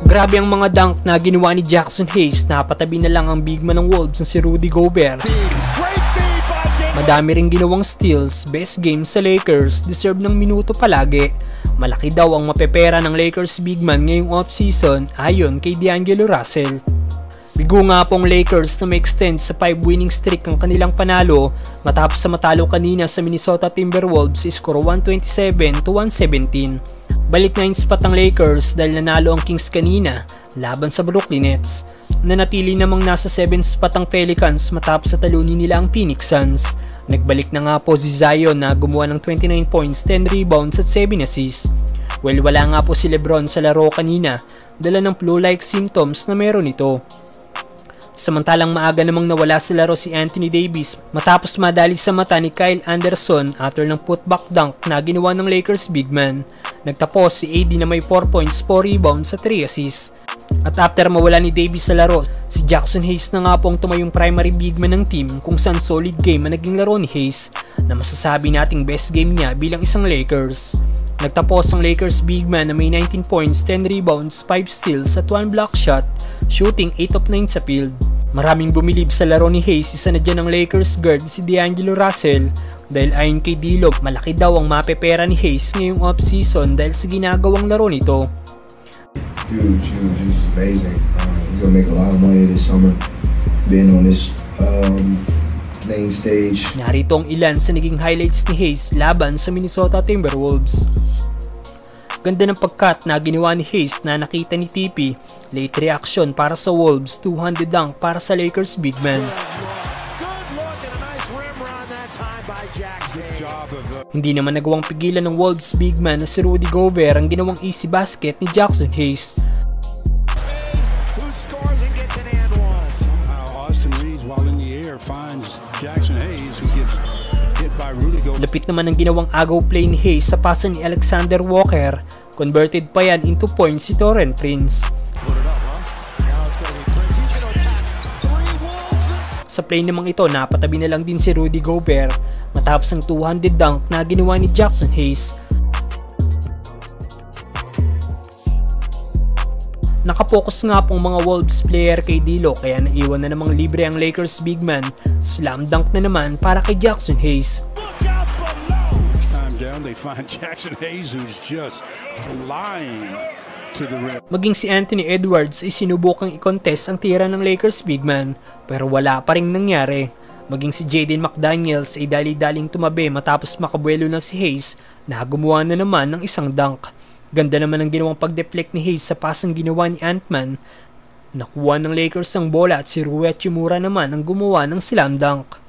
Grabe ang mga dunk na ginawa ni Jackson Hayes, napatabi na lang ang big man ng Wolves na si Rudy Gobert. Madami ring ginawang steals, best game sa Lakers, deserve ng minuto palagi. Malaki daw ang mapepera ng Lakers big man ngayong off-season ayon kay D'Angelo Russell. Bigo nga pong Lakers na may extend sa 5 winning streak ang kanilang panalo matapos sa matalo kanina sa Minnesota Timberwolves sa score 127-117. Balik 9 spot ang Lakers dahil nanalo ang Kings kanina laban sa Brooklyn Nets. Nanatili namang nasa 7 spot ang Pelicans matapos sa talunin nila ang Phoenix Suns. Nagbalik na nga po si Zion na gumawa ng 29 points, 10 rebounds at 7 assists. Well, wala nga po si LeBron sa laro kanina, dala ng flu-like symptoms na meron ito. Samantalang maaga namang nawala sa laro si Anthony Davis matapos madali sa mata ni Kyle Anderson after ng putback dunk na ginawa ng Lakers big man. Nagtapos si AD na may 4 points, 4 rebounds at 3 assists. At after mawala ni Davis sa laro, si Jackson Hayes na nga pong tumayong primary big man ng team kung saan solid game ang naging laro ni Hayes na masasabi nating best game niya bilang isang Lakers. Nagtapos ang Lakers big man na may 19 points, 10 rebounds, 5 steals at 1 block shot, shooting 8 of 9 sa field. Maraming bumilib sa laro ni Hayes, isa na dyan ang Lakers guard si D'Angelo Russell dahil ayon kay Dilo, malaki daw ang mapepera ni Hayes ngayong off-season dahil sa ginagawang laro nito. Huge, he's amazing. He's gonna make a lot of money this summer being on this main stage. Narito ang ilan sa naging highlights ni Hayes laban sa Minnesota Timberwolves. Ganda ng pagkat na ginawa ni Hayes na nakita ni TP. Late reaction para sa Wolves, 200 dunk para sa Lakers big man. Hindi naman nagawang pigilan ng Wolves big man na si Rudy Gobert ang ginawang easy basket ni Jackson Hayes. Lapit naman ang ginawang agaw play ni Hayes sa pasa ni Alexander Walker. Converted pa yan into points si Taurean Prince. Sa play namang ito, napatabi na lang din si Rudy Gobert matapos ang 200 dunk na ginawa ni Jackson Hayes. Nakapokus nga pong mga Wolves player kay Dilo kaya naiwan na namang libre ang Lakers big man. Slam dunk na naman para kay Jackson Hayes. Maging si Anthony Edwards ay sinubukang i-contest ang tira ng Lakers big man pero wala pa ring nangyari. Maging si Jaden McDaniels ay dali-daling tumabi matapos makabuelo na si Hayes na gumawa na naman ng isang dunk. Ganda naman ang ginawang pag-deflect ni Hayes sa pasang ginawa ni Ant-Man. Nakuha ng Lakers ang bola at si Rui Hachimura naman ang gumawa ng slam dunk.